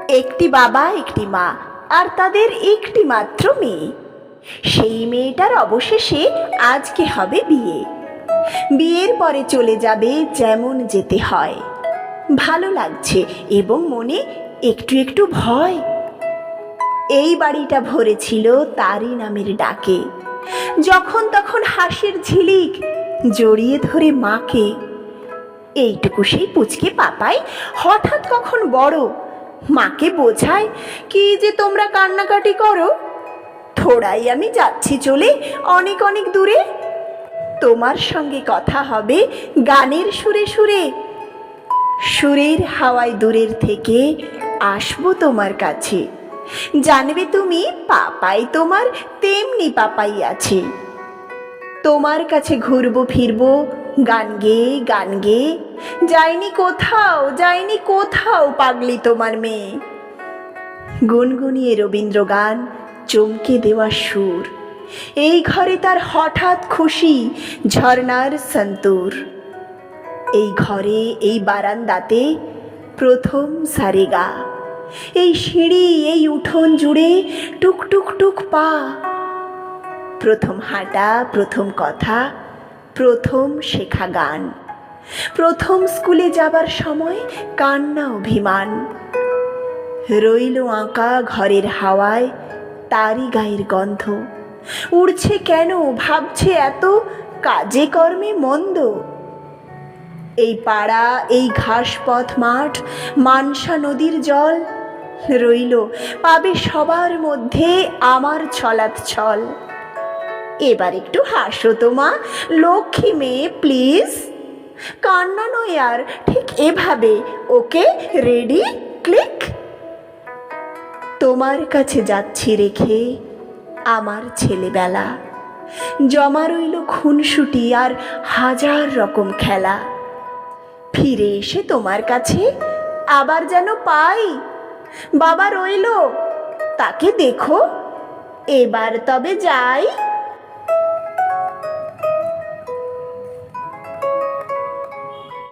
একটি বাবা একটি মা আর তাদের একটি মাত্র মেয়ে। সেই মেয়েটার অবশেষে আজকে হবে বিয়ে। বিয়ের পরে চলে যাবে যেমন যেতে হয়। ভালো লাগছে এবং মনে একটু একটু ভয়। এই বাড়িটা ভরেছিল তারই নামের ডাকে। যখন তখন হাসির ঝিলিক জড়িয়ে ধরে মাকে। এইটুকু সেই পুচকে পাপাই হঠাৎ কখন বড় মাকে বোঝায়, কি যে তোমরা কান্নাকাটি করো, থোড়াই আমি যাচ্ছি চলে অনেক অনেক দূরে। তোমার সঙ্গে কথা হবে গানের সুরে সুরে। সুরের হাওয়ায় দূরের থেকে আসবো তোমার কাছে। জানবে তুমি পাপাই তোমার তেমনি পাপাই আছে। তোমার কাছে ঘুরবো ফিরবো গান গেয়ে গান গেয়ে। যাইনি কোথাও যাইনি কোথাও পাগলি তোমার মেয়ে। গুনগুনিয়ে রবীন্দ্র গান চমকে দেওয়া সুর। এই ঘরে তার হঠাৎ খুশি ঝর্ণার সন্তুর। এই ঘরে এই বারান্দাতে প্রথম সারেগা। এই সিঁড়ি এই উঠোন জুড়ে টুক টুক টুক পা। প্রথম হাঁটা প্রথম কথা প্রথম শেখা গান। প্রথম স্কুলে যাবার সময় কান্না অভিমান। রইল আঁকা ঘরের হাওয়ায় তারই গায়ের গন্ধ। উড়ছে কেন ভাবছে এত কাজে কর্মে মন্দ। এই পাড়া এই ঘাসপথ মাঠ মানসা নদীর জল রইল পাবে সবার মধ্যে আমার ছলাৎ ছল। এবার একটু হাসো তো মা, লক্ষ্মী মেয়ে প্লিজ। কান্না নয় আর, ঠিক এভাবে। ওকে, রেডি, ক্লিক। তোমার কাছে যাচ্ছি রেখে আমার ছেলেবেলা। জমা রইল খুনসুটি আর হাজার রকম খেলা। ফিরে এসে তোমার কাছে আবার যেন পাই। বাবা রইল, তাকে দেখো, এবার তবে যাই।